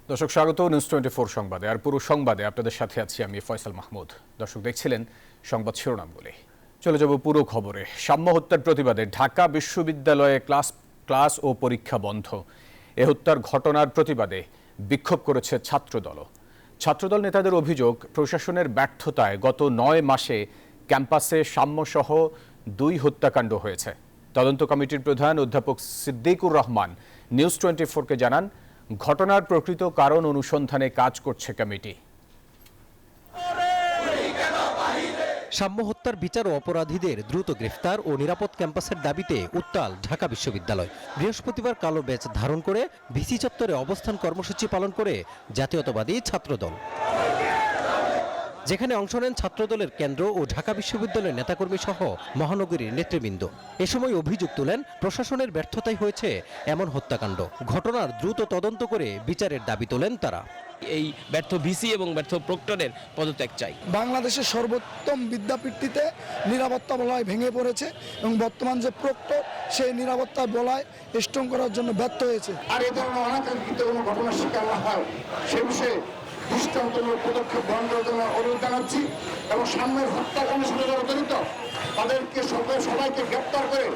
দর্শক স্বাগত নিউজ 24 সংবাদে। আর পুরো সংবাদে আপনাদের সাথে আছি আমি ফয়সাল মাহমুদ। দর্শক দেখছিলেন সংবাদ শিরোনামগুলি। চলে যাব পুরো খবরে। সাম্য হত্যার প্রতিবাদে ঢাকা বিশ্ববিদ্যালয়ে ক্লাস ও পরীক্ষা বন্ধ। এ হত্যার ঘটনার প্রতিবাদে বিক্ষোভ করেছে ছাত্রদল নেতাদের অভিযোগ, প্রশাসনের ব্যর্থতায় গত 9 মাসে ক্যাম্পাসে সাম্যসহ 2 হত্যাকাণ্ড হয়েছে। তদন্ত কমিটির প্রধান অধ্যাপক সিদ্দিকুর রহমান নিউজ 24-কে জানান, ঘটনার প্রকৃত কারণ অনুসন্ধানে কাজ করছে কমিটি। সাম্য হত্যার বিচার ও অপরাধীদের দ্রুত গ্রেফতার ও নিরাপদ ক্যাম্পাসের দাবিতে উত্তাল ঢাকা বিশ্ববিদ্যালয়। বৃহস্পতিবার কালো ব্যাজ ধারণ করে ভিসি চত্বরে অবস্থান কর্মসূচি পালন করে জাতীয়তাবাদী ছাত্রদল, যেখানে অংশ নেন ছাত্রদলের কেন্দ্র ও ঢাকা বিশ্ববিদ্যালয়ের নেতাকর্মী সহ মহানগরীর নেতৃবৃন্দ। এ সময় অভিযোগ তোলেন, প্রশাসনের ব্যর্থতাই হয়েছে এমন হত্যাকাণ্ড। ঘটনার দ্রুত তদন্ত করে বিচারের দাবি তোলেন তারা। এই ব্যর্থ ভিসি এবং ব্যর্থ প্রক্টরের পদত্যাগ চাই। বাংলাদেশের সর্বোত্তম বিদ্যাপীঠটিতে নিরাপত্তা বলয় ভেঙে পড়েছে এবং বর্তমান যে প্রক্টর সেই নিরাপত্তা বলয় স্ট্রং করার জন্য ব্যর্থ হয়েছে। আর এই ধরনের অনাকাঙ্ক্ষিত কোনো ঘটনার শিকার না হয় সে বিষয়ে দৃষ্টান্তমূলক পদক্ষেপ গ্রহণ করার জন্য অনুরোধ জানাচ্ছি এবং সামনের হত্যাকাণ্ডের সাথে যারা জড়িত তাদেরকে সবাইকে গ্রেপ্তার করে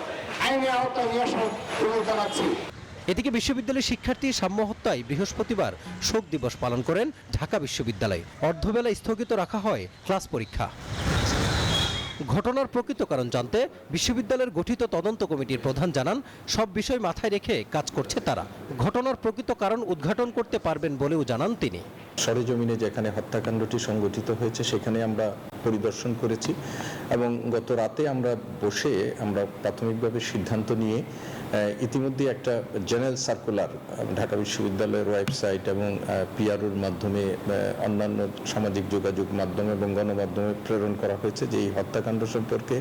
আইনের আওতায় নিয়ে আসার অনুরোধ জানাচ্ছি। এদিকে বিশ্ববিদ্যালয়ের শিক্ষার্থী সাম্য হত্যায় বৃহস্পতিবার শোক দিবস পালন করেন ঢাকা বিশ্ববিদ্যালয়ে। অর্ধবেলা স্থগিত রাখা হয় ক্লাস পরীক্ষা। ঘটনার প্রকৃত কারণ জানতে বিশ্ববিদ্যালয়ের গঠিত তদন্ত কমিটির প্রধান জানান, সব বিষয় মাথায় রেখে কাজ করছে তারা। ঘটনার প্রকৃত কারণ উদ্ঘাটন করতে পারবেন বলেও জানান তিনি। সরেজমিনে যেখানে হত্যাকাণ্ডটি সংঘটিত হয়েছে সেখানে আমরা পরিদর্শন করেছি এবং গত রাতে আমরা বসে প্রাথমিকভাবে সিদ্ধান্ত নিয়ে ইতিমধ্যে একটা জেনারেল সার্কুলার ঢাকা বিশ্ববিদ্যালয়ের ওয়েবসাইট এবং পিআরওর মাধ্যমে অন্যান্য সামাজিক যোগাযোগ মাধ্যম এবং গণমাধ্যমে প্রেরণ করা হয়েছে যে এই হত্যাকাণ্ড সম্পর্কে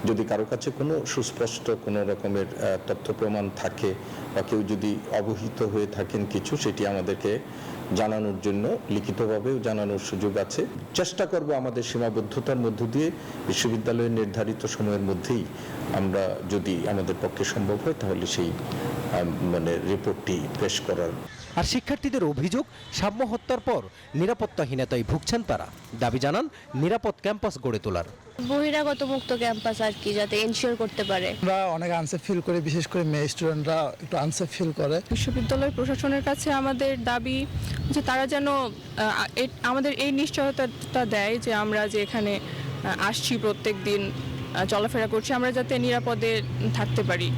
যদি কারো কাছে কোনো সুস্পষ্ট কোনো রকমের তথ্য প্রমাণ থাকে বা কেউ যদি অবহিত হয়ে থাকেন কিছু, সেটি আমাদেরকে জানানোর জন্য লিখিতভাবেও জানানোর সুযোগ আছে। চেষ্টা করব আমাদের সীমাবদ্ধতার মধ্য দিয়ে বিশ্ববিদ্যালয়ের নির্ধারিত সময়ের মধ্যেই আমরা, যদি আমাদের পক্ষে সম্ভব হয়, তাহলে সেই রিপোর্টটি পেশ করার। আর শিক্ষার্থীদের অভিযোগ, সাম্য হত্যার পর নিরাপত্তাহীনতায় ভুগছেন তারা। দাবি জানান নিরাপদ ক্যাম্পাস গড়ে তোলার। বহিরাগত মুক্ত ক্যাম্পাস আর কি, যাতে এনশিওর করতে পারে। আমরা অনেক আনসেফ ফিল করি, বিশেষ করে মেয়ে স্টুডেন্টরা একটু আনসেফ ফিল করে। বিশ্ববিদ্যালয় প্রশাসনের কাছে আমাদের দাবি যে তারা যেন আমাদের এই নিশ্চয়তাটা দেয় যে আমরা যে এখানে আসছি, প্রত্যেক দিন চলাফেরা করছি, আমরা যাতে নিরাপদে থাকতে পারি।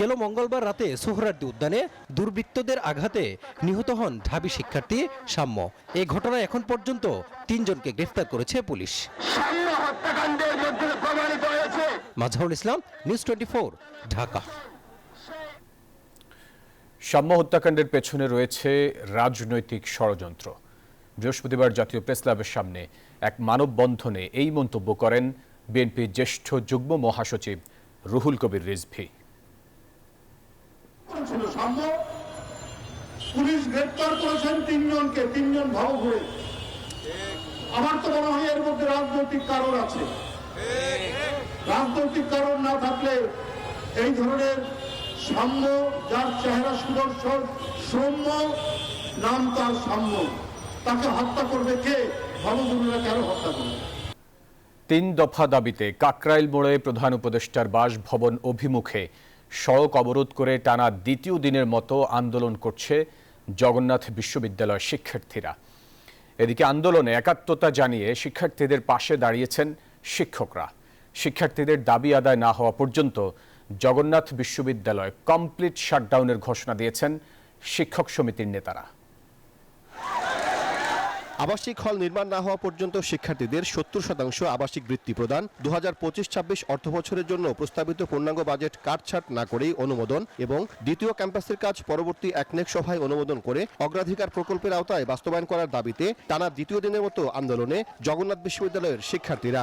গেল মঙ্গলবার রাতে সোহরাওয়ার্দী উদ্যানে দুর্বৃত্তদের আঘাতে নিহত হন ঢাবি শিক্ষার্থী সাম্য। এই ঘটনায় এখন পর্যন্ত 3 জনকে গ্রেফতার করেছে পুলিশ। মাজহারুল ইসলাম, নিউজ 24, ঢাকা। সাম্য হত্যাকাণ্ডের পেছনে রয়েছে রাজনৈতিক ষড়যন্ত্র। বৃহস্পতিবার জাতীয় প্রেসক্লাবের সামনে এক মানববন্ধনে এই মন্তব্য করেন বিএনপির জ্যেষ্ঠ যুগ্ম মহাসচিব রুহুল কবির রিজভী। পুলিশ গ্রেপ্তার করেছেন 3 জনকে, 3 জন ভাবঘুরে। আমার তো মনে হয় এর মধ্যে রাজনৈতিক কারণ আছে। রাজনৈতিক কারণ না থাকলে এই ধরনের সাম্য, যার চেহারা সুদর্শন, সৌম্য, নাম তার সাম্য, তাকে হত্যা করবে কে? ভাবঘুরেরা কেন হত্যা করবে? 3 দফা দাবিতে কাকরাইল মোড়ে প্রধান উপদেষ্টার বাসভবন অভিমুখে সড়ক অবরোধ করে টানা 2য় দিনের মতো আন্দোলন করছে জগন্নাথ বিশ্ববিদ্যালয়ের শিক্ষার্থীরা। এদিকে আন্দোলনে একাত্মতা জানিয়ে শিক্ষার্থীদের পাশে দাঁড়িয়েছেন শিক্ষকরা। শিক্ষার্থীদের দাবি আদায় না হওয়া পর্যন্ত জগন্নাথ বিশ্ববিদ্যালয় কমপ্লিট শাটডাউনের ঘোষণা দিয়েছেন শিক্ষক সমিতির নেতারা। আবাসিক হল নির্মাণ না হওয়া পর্যন্ত শিক্ষার্থীদের 70% আবাসিক বৃত্তি প্রদান, 2025-26 অর্থবছরের জন্য প্রস্তাবিত পূর্ণাঙ্গ বাজেট কাটছাট না করেই অনুমোদন এবং দ্বিতীয় ক্যাম্পাসের কাজ পরবর্তী একনেক সভায় অনুমোদন করে অগ্রাধিকার প্রকল্পের আওতায় বাস্তবায়ন করার দাবিতে টানা 2য় দিনের মতো আন্দোলনে জগন্নাথ বিশ্ববিদ্যালয়ের শিক্ষার্থীরা।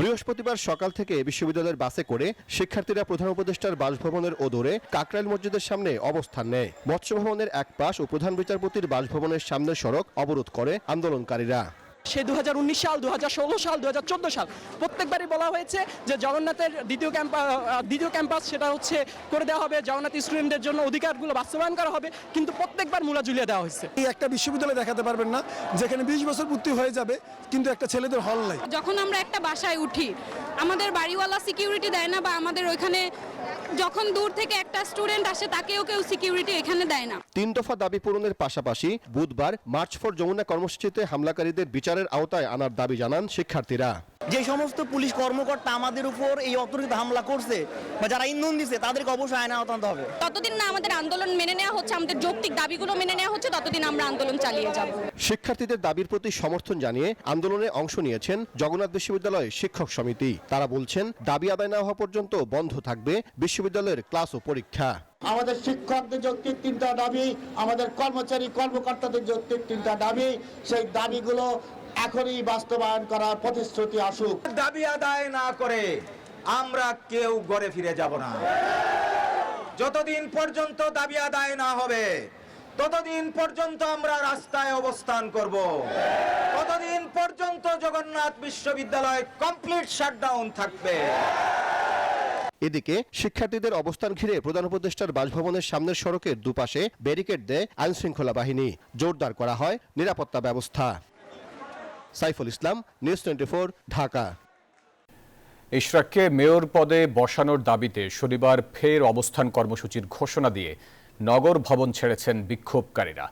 বৃহস্পতিবার সকাল থেকে বিশ্ববিদ্যালয়ের বাসে করে শিক্ষার্থীরা প্রধান উপদেষ্টার বাসভবনের অদূরে কাকরাইল মসজিদের সামনে অবস্থান নেয়। মৎস্য ভবনের এক পাশ ও প্রধান বিচারপতির বাসভবনের সামনের সড়ক অবরোধ করে আন্দোলনকারীরা। সেই 2019 সাল, 2016 সাল, 2014 সাল প্রত্যেকবারই বলা হয়েছে যে জগন্নাথের দ্বিতীয় ক্যাম্পাস সেটা হচ্ছে করে দেওয়া হবে, জগন্নাথ স্টুডেন্টদের জন্য অধিকারগুলো বাস্তবায়ন করা হবে, কিন্তু প্রত্যেকবার মূলা ঝুলিয়ে দেওয়া হয়েছে। এই একটা বিশ্ববিদ্যালয় দেখাতে পারবেন না যেখানে 20 বছর ভর্তি হয়ে যাবে কিন্তু একটা ছেলেদের হল নাই। যখন আমরা একটা বাসায় উঠি আমাদের বাড়িওয়ালা সিকিউরিটি দেয় না, বা আমাদের ওইখানে যখন দূর থেকে একটা স্টুডেন্ট আসে তাকেও কেউ সিকিউরিটি এখানে দেয় না। 3 দফা দাবি পূরণের পাশাপাশি বুধবার মার্চ ফর যমুনা কর্মসূচিতে হামলাকারীদের বিচারের আওতায় আনার দাবি জানান শিক্ষার্থীরা। যে সমস্ত পুলিশ কর্মকর্তা আমাদের উপর এই অতর্কিত হামলা করছে বা যারা ইন্ধন দিচ্ছে তাদেরকে অবশ্যই আইনে আওতায় আনতে হবে। ততদিন না আমাদের আন্দোলন মেনে নেওয়া হচ্ছে, আমাদের যৌক্তিক দাবিগুলো মেনে নেওয়া হচ্ছে, ততদিন আমরা আন্দোলন চালিয়ে যাব। শিক্ষার্থীদের দাবির প্রতি সমর্থন জানিয়ে আন্দোলনে অংশ নিয়েছেন জগন্নাথ বিশ্ববিদ্যালয় শিক্ষক সমিতি। তারা বলছেন দাবি আদায় না হওয়া পর্যন্ত বন্ধ থাকবে বিশ্ববিদ্যালয়ের ক্লাস ও পরীক্ষা। আমাদের শিক্ষকদের যৌক্তিক 3টা দাবি, আমাদের কর্মচারী কর্মকর্তাদের যৌক্তিক 3টা দাবি, সেই দাবিগুলো এখনই বাস্তবায়ন করার প্রতিশ্রুতি আসুক। দাবি আদায় না করে আমরা কেউ ঘরে ফিরে যাব না। যতদিন পর্যন্ত দাবি আদায় না হবে ততদিন পর্যন্ত আমরা রাস্তায় অবস্থান করব। ততদিন পর্যন্ত জগন্নাথ বিশ্ববিদ্যালয় কমপ্লিট শাটডাউন থাকবে। এদিকে শিক্ষার্থীদের অবস্থান ঘিরে প্রধান উপদেষ্টার বাসভবনের সামনের সড়কের দুপাশে ব্যারিকেড দেয় আইনশৃঙ্খলা বাহিনী। জোরদার করা হয় নিরাপত্তা ব্যবস্থা। সাইফুল ইসলাম, নিউজ 24, ঢাকা। ইশরাককে মেয়র পদে বসানোর দাবিতে শনিবার ফের অবস্থান কর্মসূচির ঘোষণা দিয়ে নগর ভবন ছেড়েছেন বিক্ষোভকারীরা।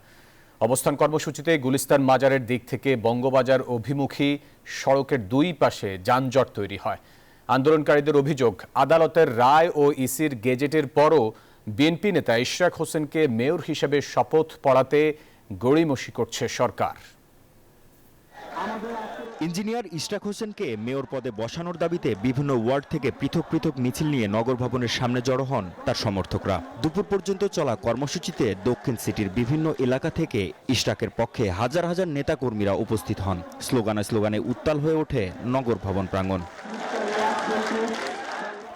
অবস্থান কর্মসূচিতে গুলিস্তান মাজারের দিক থেকে বঙ্গবাজার অভিমুখী সড়কের দুই পাশে যানজট তৈরি হয়। আন্দোলনকারীদের অভিযোগ, আদালতের রায় ও ইসির গেজেটের পরও বিএনপি নেতা ইশরাক হোসেনকে মেয়র হিসেবে শপথ পড়াতে গড়িমসি করছে সরকার। ইঞ্জিনিয়ার ইশরাক হোসেনকে মেয়র পদে বসানোর দাবিতে বিভিন্ন ওয়ার্ড থেকে পৃথক পৃথক মিছিল নিয়ে নগর ভবনের সামনে জড়ো হন তার সমর্থকরা। দুপুর পর্যন্ত চলা কর্মসূচিতে দক্ষিণ সিটির বিভিন্ন এলাকা থেকে ইশরাকের পক্ষে হাজার হাজার নেতাকর্মীরা উপস্থিত হন। স্লোগানে স্লোগানে উত্তাল হয়ে ওঠে নগর ভবন প্রাঙ্গণ।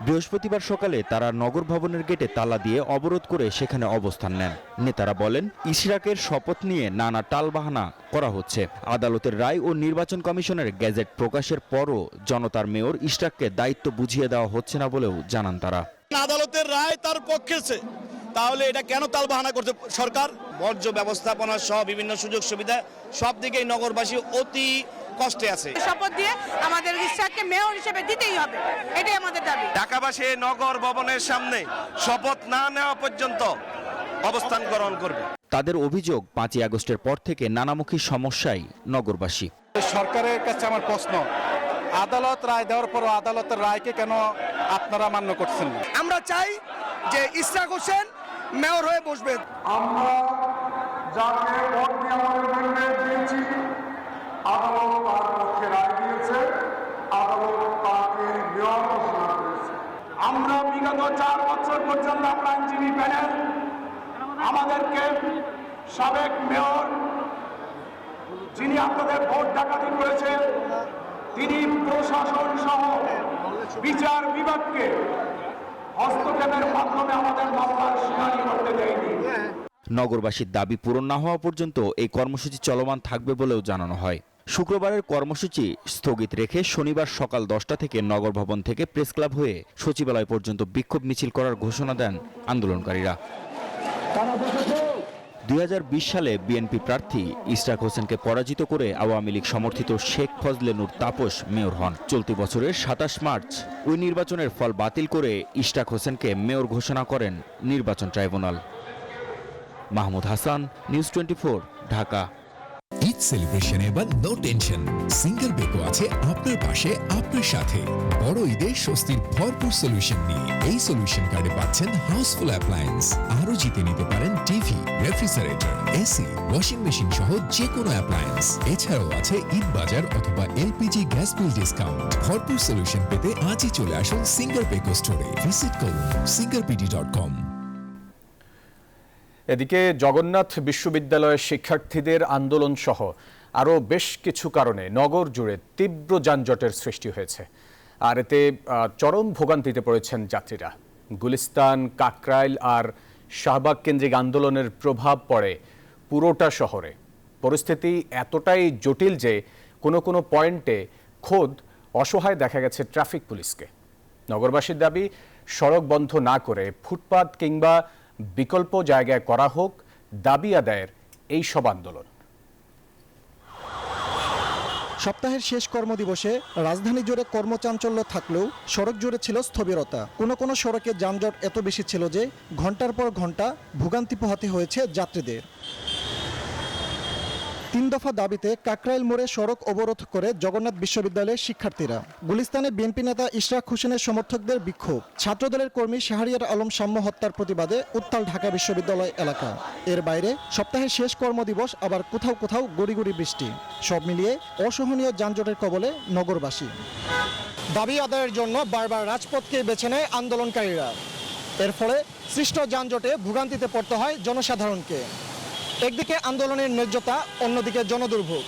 বৃহস্পতিবার সকালে তারা নগর ভবনের গেটে তালা দিয়ে অবরোধ করে সেখানে অবস্থান নেন। নেতারা বলেন, ইশরাকের শপথ নিয়ে নানা টালবাহানা করা হচ্ছে। আদালতের রায় ও নির্বাচন কমিশনের গেজেট প্রকাশের পরও জনতার মেয়র ইশরাককে দায়িত্ব বুঝিয়ে দেওয়া হচ্ছে না বলেও জানান তারা। আদালতের রায় তার পক্ষে, তাহলে এটা কেন তালবাহানা করছে সরকার? বর্জ্য ব্যবস্থাপনা সহ বিভিন্ন সুযোগ সুবিধা সব দিকেই নগরবাসী অতি কষ্টে আছে। শপথ দিয়ে আমাদের ইশরাককে মেয়র হিসেবে দিতেই হবে, এটাই আমাদের দাবি। ঢাকাবাসী নগর ভবনের সামনে শপথ না নেওয়া পর্যন্ত অবস্থান গ্রহণ করবে। তাদের অভিযোগ, 5ই আগস্টের পর থেকে নানামুখী সমস্যায় নগরবাসী। সরকারের কাছে আমার প্রশ্ন, আদালত রায় দেওয়ার পর আদালতের রায়কে কেন আপনারা মান্য করছেন না? আমরা চাই যে ইশরাক হোসেন মেয়র হয়ে বসবেন। আমরা যাকে ভোট দিয়ে আমাদের ম্যান্ডেট দিয়েছি, আদালত তার পক্ষে রায় দিয়েছে, আদালত তাকে মেয়র ঘোষণা করেছে। আমরা বিগত 4 বছর পর্যন্ত আমরা আইনজীবী প্যানেল আমাদেরকে সাবেক মেয়র যিনি আপনাদের ভোট ডাকাতি করেছেন, তিনি প্রশাসন সহ বিচার বিভাগকে হস্তক্ষেপের মাধ্যমে আমাদের মামলার শুনানি করতে দেয়নি। নগরবাসীর দাবি পূরণ না হওয়া পর্যন্ত এই কর্মসূচি চলমান থাকবে বলেও জানানো হয়। শুক্রবারের কর্মসূচি স্থগিত রেখে শনিবার সকাল 10টা থেকে নগর ভবন থেকে প্রেস ক্লাব হয়ে সচিবালয় পর্যন্ত বিক্ষোভ মিছিল করার ঘোষণা দেন আন্দোলনকারীরা। 2020 সালে বিএনপি প্রার্থী ইশরাক হোসেনকে পরাজিত করে আওয়ামী লীগ সমর্থিত শেখ ফজলে নূর তাপস মেয়র হন। চলতি বছরের 27 মার্চ ওই নির্বাচনের ফল বাতিল করে ইশরাক হোসেনকে মেয়র ঘোষণা করেন নির্বাচন ট্রাইব্যুনাল। মাহমুদ হাসান, নিউজ 24, ঢাকা। ঈদ সেলিব্রেশনে এবার নো টেনশন, সিঙ্গেল বেকো আছে আপনার পাশে, আপনার সাথে। বড় ঈদে স্বস্তির ভরপুর সলিউশন নিয়ে এই সলিউশন কার্ডে পাচ্ছেন হাউসফুল অ্যাপ্লায়েন্স। আরও জিতে নিতে পারেন TV, refrigerator, AC, washing machine সহ যে কোনো অ্যাপ্লায়েন্স। এছাড়াও আছে ঈদ বাজার অথবা এলপিজি গ্যাস বিল ডিসকাউন্ট। ভরপুর সলিউশন পেতে আজই চলে আসুন সিঙ্গেল বেকো স্টোরে। ভিজিট করুন singlebd.com। এদিকে জগন্নাথ বিশ্ববিদ্যালয়ের শিক্ষার্থীদের আন্দোলন সহ আরও বেশ কিছু কারণে নগর জুড়ে তীব্র যানজটের সৃষ্টি হয়েছে, আর এতে চরম ভোগান্তিতে পড়েছেন যাত্রীরা। গুলিস্তান, কাকরাইল আর শাহবাগ কেন্দ্রিক আন্দোলনের প্রভাব পড়ে পুরোটা শহরে। পরিস্থিতি এতটাই জটিল যে কোনো কোনো পয়েন্টে খোদ অসহায় দেখা গেছে ট্রাফিক পুলিশকে। নগরবাসীর দাবি, সড়ক বন্ধ না করে ফুটপাত কিংবা বিকল্প জায়গায় করা হোক দাবি আদায়ের এই সব আন্দোলন। সপ্তাহের শেষ কর্মদিবসে রাজধানী জুড়ে কর্মচাঞ্চল্য থাকলেও সড়ক জুড়ে ছিল স্থবিরতা। কোনো কোনো সড়কে যানজট এত বেশি ছিল যে ঘন্টার পর ঘন্টা ভোগান্তি পোহাতে হয়েছে যাত্রীদের। 3 দফা দাবিতে কাকরাইল মোড়ে সড়ক অবরোধ করে জগন্নাথ বিশ্ববিদ্যালয়ের শিক্ষার্থীরা। গুলিস্তানে বিএনপি নেতা ইশরাক হোসেনের সমর্থকদের বিক্ষোভ। ছাত্রদলের কর্মী শাহরিয়ার আলম সাম্য হত্যার প্রতিবাদে উত্তাল ঢাকা বিশ্ববিদ্যালয় এলাকা। এর বাইরে সপ্তাহের শেষ কর্মদিবস, আবার কোথাও কোথাও গড়ি গড়ি বৃষ্টি। সব মিলিয়ে অসহনীয় যানজটের কবলে নগরবাসী। দাবি আদায়ের জন্য বারবার রাজপথকে বেছে নেয় আন্দোলনকারীরা। এর ফলে সৃষ্ট যানজটে ভোগান্তিতে পড়তে হয় জনসাধারণকে। একদিকে আন্দোলনের ন্যায্যতা, অন্যদিকে জনদুর্ভোগ,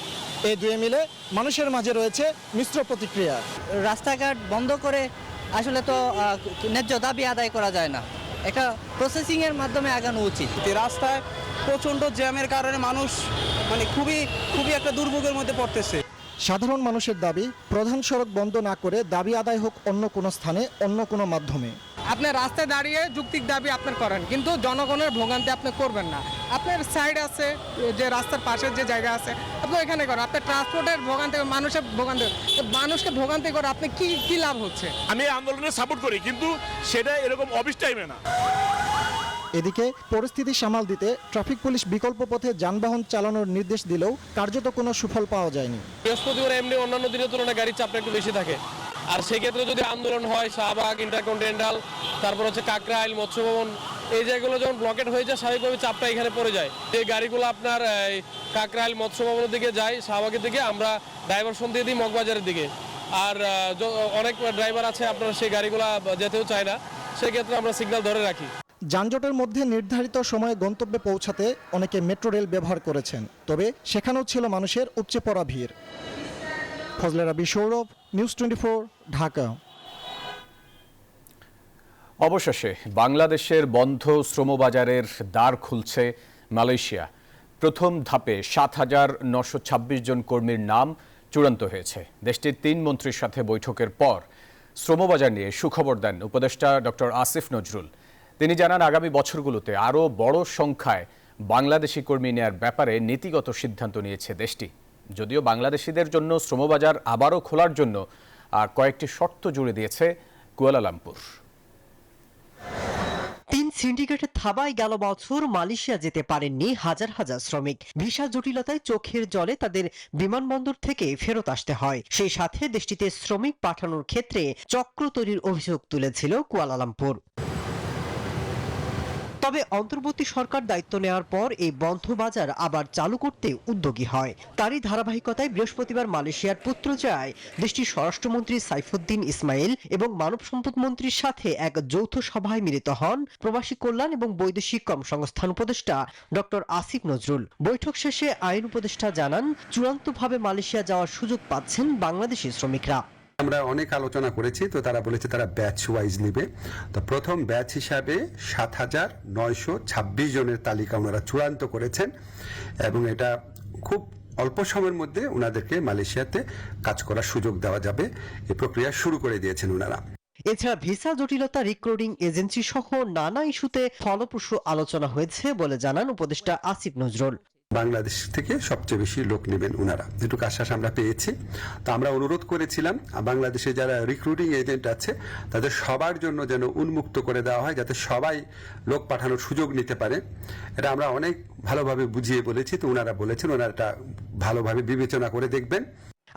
এই দুয়ে মিলে মানুষের মাঝে রয়েছে মিশ্র প্রতিক্রিয়া। রাস্তাঘাট বন্ধ করে আসলে তো ন্যায্য দাবি আদায় করা যায় না, একটা প্রসেসিংয়ের মাধ্যমে আগানো উচিত। রাস্তায় প্রচণ্ড জ্যামের কারণে মানুষ খুবই একটা দুর্ভোগের মধ্যে পড়তেছে। সাধারণ মানুষের দাবি, প্রধান সড়ক বন্ধ না করে দাবি আদায় হোক অন্য কোনো স্থানে, অন্য কোনো মাধ্যমে। আপনি রাস্তায় দাঁড়িয়ে যৌক্তিক দাবি আপনার করেন, কিন্তু জনগণের ভোগান্তি আপনি করবেন না। আপনার সাইড আছে, যে রাস্তার পাশের যে জায়গা আছে, আপনি এখানে করেন। আপনার ট্রান্সপোর্টের ভোগান্তি, মানুষকে ভোগান্তি করে আপনি কি লাভ হচ্ছে? আমি আন্দোলনে সাপোর্ট করি, কিন্তু সেটা এরকম অফিস টাইমে না। এদিকে পরিস্থিতি সামাল দিতে ট্রাফিক পুলিশ বিকল্প পথে যানবাহন চালানোর নির্দেশ দিলেও কার্যত কোনো সুফল পাওয়া যায়নি। বৃহস্পতিবার এমনি অন্যান্য দিনের তুলনায় গাড়ির চাপটা একটু বেশি থাকে, আর সেক্ষেত্রে যদি আন্দোলন হয় শাহবাগ, ইন্টারকন্টিনেন্টাল, তারপর হচ্ছে কাকরাইল, মৎস্যভবন, এই জায়গাগুলো যখন ব্লকেট হয়ে যায় স্বাভাবিকভাবে চাপটা এখানে পড়ে যায়। যে গাড়িগুলো আপনার কাকরাইল, মৎস্যভবনের দিকে যায়, শাহবাগের দিকে, আমরা ডাইভারশন দিয়ে দিই মগবাজারের দিকে। আর অনেক ড্রাইভার আছে আপনার সেই গাড়িগুলো যেতেও চায় না, সেক্ষেত্রে আমরা সিগন্যাল ধরে রাখি। যানজটের মধ্যে নির্ধারিত সময়ে গন্তব্যে পৌঁছাতে অনেকে মেট্রো রেল ব্যবহার করেছেন, তবে সেখানেও ছিল মানুষের উপচে পড়া ভিড়। ফজলে রাব্বি, সৌরভ, নিউজ 24, ঢাকা। অবশেষে বাংলাদেশের বন্ধ শ্রমবাজারের দ্বার খুলছে মালয়েশিয়া। প্রথম ধাপে 7,926 জন কর্মীর নাম চূড়ান্ত হয়েছে। দেশটির 3 মন্ত্রীর সাথে বৈঠকের পর শ্রমবাজার নিয়ে সুখবর দেন উপদেষ্টা ডক্টর আসিফ নজরুল। তিনি জানান, আগামী বছরগুলোতে আরও বড় সংখ্যায় বাংলাদেশি কর্মী নেয়ার ব্যাপারে নীতিগত সিদ্ধান্ত নিয়েছে দেশটি। যদিও বাংলাদেশিদের জন্য শ্রমবাজার আবারও খোলার জন্য কয়েকটি শর্ত জুড়ে দিয়েছে কুয়ালালামপুর। 3 সিন্ডিকেটের থাবায় গেল বছর মালয়েশিয়া যেতে পারেননি হাজার হাজার শ্রমিক। ভিসা জটিলতায় চোখের জলে তাদের বিমানবন্দর থেকে ফেরত আসতে হয়। সেই সাথে দেশটিতে শ্রমিক পাঠানোর ক্ষেত্রে চক্র তৈরির অভিযোগ তুলেছিল কুয়ালালামপুর। তবে অন্তর্বর্তী সরকার দায়িত্ব নেওয়ার পর এই বন্ধ বাজার আবার চালু করতে উদ্যোগী হয়। তারই ধারাবাহিকতায় বৃহস্পতিবার মালয়েশিয়ার পুত্রজায়ায় দেশটির স্বরাষ্ট্রমন্ত্রী সাইফুদ্দিন ইসমাইল এবং মানব সম্পদ মন্ত্রীর সাথে এক যৌথ সভায় মিলিত হন প্রবাসী কল্যাণ এবং বৈদেশিক কর্মসংস্থান উপদেষ্টা ডক্টর আসিফ নজরুল। বৈঠক শেষে আইন উপদেষ্টা জানান, চূড়ান্তভাবে মালয়েশিয়া যাওয়ার সুযোগ পাচ্ছেন বাংলাদেশি শ্রমিকরা। আমরা অনেক আলোচনা করেছি, তো তারা বলেছে তারা ব্যাচ ওয়াইজ নেবে। তো প্রথম ব্যাচ হিসাবে 7,926 জনের তালিকা ওনারা চূড়ান্ত করেছেন, এবং এটা খুব অল্প সময়ের মধ্যে ওনাদেরকে মালয়েশিয়াতে কাজ করার সুযোগ দেওয়া যাবে, এই প্রক্রিয়া শুরু করে দিয়েছেন ওনারা। এছাড়া ভিসা জটিলতা, রিক্রুটিং এজেন্সি সহ নানা ইস্যুতে ফলপ্রসূ আলোচনা হয়েছে বলে জানান উপদেষ্টা আসিফ নজরুল। বাংলাদেশ থেকে সবচেয়ে বেশি লোক নেবেন ওনারা, যেটুকু আশ্বাস আমরা পেয়েছি। তো আমরা অনুরোধ করেছিলাম বাংলাদেশে যারা রিক্রুটিং এজেন্ট আছে তাদের সবার জন্য যেন উন্মুক্ত করে দেওয়া হয়, যাতে সবাই লোক পাঠানোর সুযোগ নিতে পারে। এটা আমরা অনেক ভালোভাবে বুঝিয়ে বলেছি, তো ওনারা বলেছেন ওনারা এটা ভালোভাবে বিবেচনা করে দেখবেন।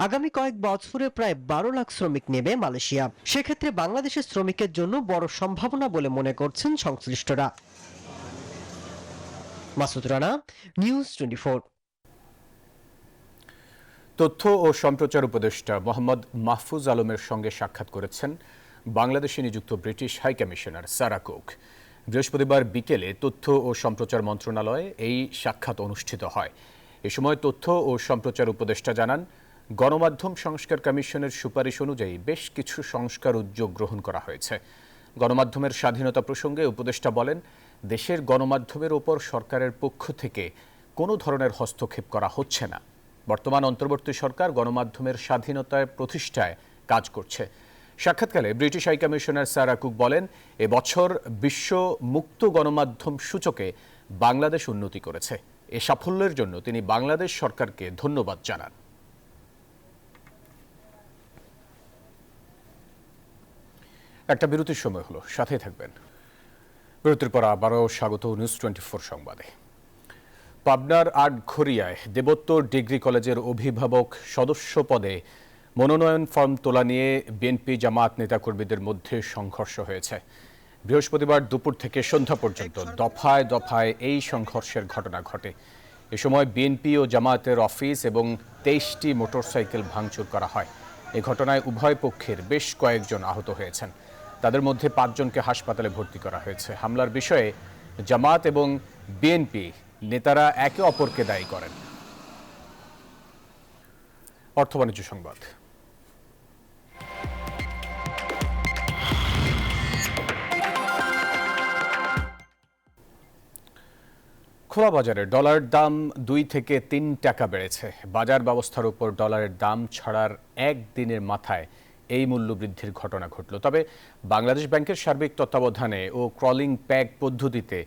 আগামী কয়েক বছরে প্রায় 12 লাখ শ্রমিক নেবে মালয়েশিয়া। সেক্ষেত্রে বাংলাদেশের শ্রমিকের জন্য বড় সম্ভাবনা বলে মনে করছেন সংশ্লিষ্টরা। মাসুদ রানা, নিউজ 24। তথ্য ও সম্প্রচার উপদেষ্টা মোহাম্মদ মাহফুজ আলমের সঙ্গে সাক্ষাৎ করেছেন বাংলাদেশে নিযুক্ত British high commissioner Sarah Cooke. বৃহস্পতিবার বিকেলে তথ্য ও সম্প্রচার মন্ত্রণালয়ে এই সাক্ষাৎ অনুষ্ঠিত হয়। এ সময় তথ্য ও সম্প্রচার উপদেষ্টা জানান, গণমাধ্যম সংস্কার কমিশনের সুপারিশ অনুযায়ী বেশ কিছু সংস্কার উদ্যোগ গ্রহণ করা হয়েছে। গণমাধ্যমের স্বাধীনতা প্রসঙ্গে উপদেষ্টা বলেন, দেশের গণমাধ্যমের ওপর সরকারের পক্ষ থেকে কোনো ধরনের হস্তক্ষেপ করা হচ্ছে না। বর্তমান অন্তর্বর্তী সরকার গণমাধ্যমের স্বাধীনতার প্রতিষ্ঠায় কাজ করছে। সাক্ষাৎকালে British high commissioner Sarah Cooke বলেন, এবছর বিশ্ব মুক্ত গণমাধ্যম সূচকে বাংলাদেশ উন্নতি করেছে। এ সাফল্যের জন্য তিনি বাংলাদেশ সরকারকে ধন্যবাদ জানান। একটা বিরতির সময় হলো, সাথে থাকবেন। বিরতির পর আবারও স্বাগত নিউজ 24 সংবাদে। পাবনার আটঘরিয়ায় দেবোত্তর ডিগ্রি কলেজের অভিভাবক সদস্য পদে মনোনয়ন ফর্ম তোলা নিয়ে বিএনপি জামায়াত নেতাকর্মীদের মধ্যে সংঘর্ষ হয়েছে। বৃহস্পতিবার দুপুর থেকে সন্ধ্যা পর্যন্ত দফায় দফায় এই সংঘর্ষের ঘটনা ঘটে। এ সময় বিএনপি ও জামায়াতের অফিস এবং 23টি মোটরসাইকেল ভাঙচুর করা হয়। এ ঘটনায় উভয় পক্ষের বেশ কয়েকজন আহত হয়েছেন। তাদের মধ্যে 5 জনকে হাসপাতালে ভর্তি করা হয়েছে। হামলার বিষয়ে জামায়াত এবং বিএনপি নেতারা একে অপরকে দায়ী করেন। অর্থ বাণিজ্য সংবাদ। খোলা বাজারে ডলারের দাম 2 থেকে 3 টাকা বেড়েছে। বাজার ব্যবস্থার উপর ডলারের দাম ছাড়ার একদিনের মাথায় এই মূল্য বৃদ্ধির ঘটনা ঘটল। তবে বাংলাদেশ ব্যাংকের সার্বিক তত্ত্বাবধানে ও ক্রলিং প্যাগ পদ্ধতিতে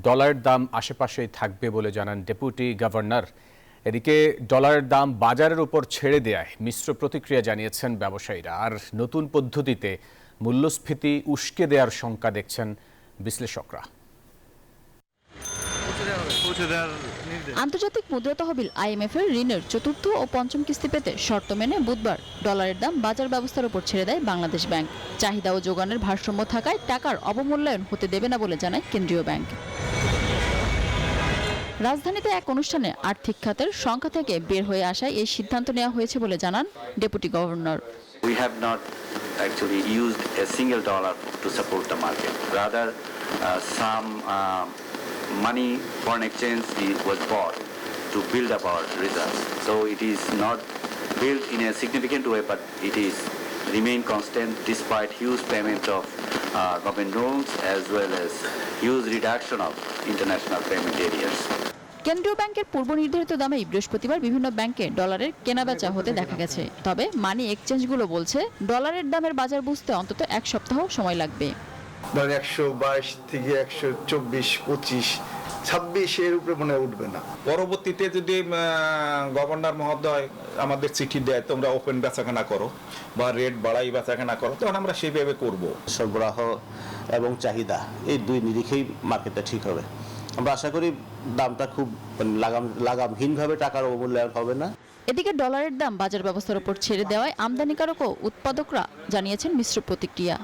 ডলারের দাম আশেপাশেই থাকবে বলে জানান ডেপুটি গভর্নর। এদিকে ডলারের দাম বাজারের উপর ছেড়ে দেয়ায় মিশ্র প্রতিক্রিয়া জানিয়েছেন ব্যবসায়ীরা। আর নতুন পদ্ধতিতে মূল্যস্ফীতি উস্কে দেওয়ার শঙ্কা দেখছেন বিশ্লেষকরা। আন্তর্জাতিক মুদ্রা তহবিল IMF এর ঋণের চতুর্থ ও পঞ্চম কিস্তি পেতে শর্ত মেনে বুধবার ডলারের দাম বাজার ব্যবস্থার উপর ছেড়ে দেয় বাংলাদেশ ব্যাংক। চাহিদা ও যোগানের ভারসাম্য থাকায় টাকার অবমূল্যায়ন হতে দেবে না বলে জানায় কেন্দ্রীয় ব্যাংক। রাজধানীতে এক অনুষ্ঠানে আর্থিক খাতের সংখ্যা থেকে বের হয়ে আসায় এই সিদ্ধান্ত নেওয়া হয়েছে বলে জানান deputy governor. We have not actually used a single dollar to support the market. Rather, some money foreign exchange was bought to build up our reserves. So it is not built in a significant way, but it is remain constant despite huge payment of government loans as well as huge reduction of international payment areas. কেন্দ্রীয় ব্যাংকের পূর্ব নির্ধারিত দামেই বৃহস্পতিবার বিভিন্ন ব্যাংকে ডলারের কেনাবেচা হতে দেখা গেছে। তবে মানি এক্সচেঞ্জগুলো বলছে ডলারের দামের বাজার বুঝতে অন্তত 1 সপ্তাহ সময় লাগবে। 122 থেকে 124, 25, 26 এর উপরে মনে উঠবে না। পরবর্তীতে যদি গভর্নর মহোদয় আমাদের চিঠি দেয় তোমরা ওপেন বেচাকেনা করো বা রেট বাড়াই বেচাকেনা করো, তখন আমরা সেইভাবে করব। সরবরাহ এবং চাহিদা এই দুই নিরিখেই মার্কেটটা ঠিক হবে। আমরা আশা করি দামটা খুব লাগামহীনভাবে টাকার অবমূল্যায়ন হবে না। এদিকে ডলারের দাম বাজার ব্যবস্থার উপর ছেড়ে দেওয়ায় আমদানিকারক ও উৎপাদকরা জানিয়েছেন মিশ্র প্রতিক্রিয়া।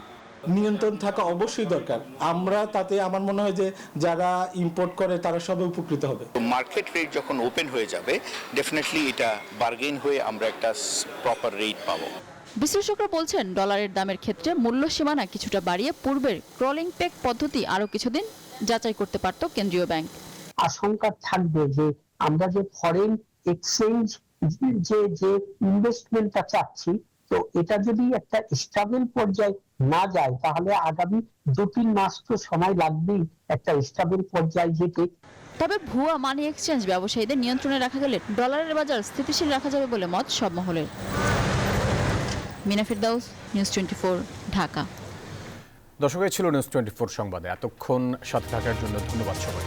নিয়ন্ত্রণ থাকা অবশ্যই দরকার। আমরা তাতে আমার মনে হয় যে যারা ইম্পোর্ট করে তারা সবাই উপকৃত হবে। মার্কেট রেট যখন ওপেন হয়ে যাবে ডেফিনেটলি এটা বার্গেন হয়ে আমরা একটা প্রপার রেট পাবো। বিশ্লেষকরা বলছেন ডলারের দামের ক্ষেত্রে মূল্য সীমানা কিছুটা বাড়িয়ে পূর্বের ক্রলিং পেগ পদ্ধতি আরও কিছুদিন যাচাই করতে পারত কেন্দ্রীয় ব্যাংক। আশঙ্কা থাকবে যে আমরা যে ফরেন এক্সচেঞ্জ যে ইনভেস্টমেন্টটা চাচ্ছি, তো এটা যদি একটা স্টেবল পর্যায়ে না যায় তাহলে আগামী 2-3 মাস তো সময় লাগবেই একটা স্টেবল পর্যায়ে যেতে। তবে ভুয়া মানি এক্সচেঞ্জ ব্যবসায়ীদের নিয়ন্ত্রণে রাখা গেলে ডলারের বাজার স্থিতিশীল রাখা যাবে বলে মত সব মহলের। মিনা ফিরদাউস, নিউজ 24, ঢাকা। দর্শক, ছিল নিউজ 24 সংবাদে। এতক্ষণ সাথে থাকার জন্য ধন্যবাদ সবাই।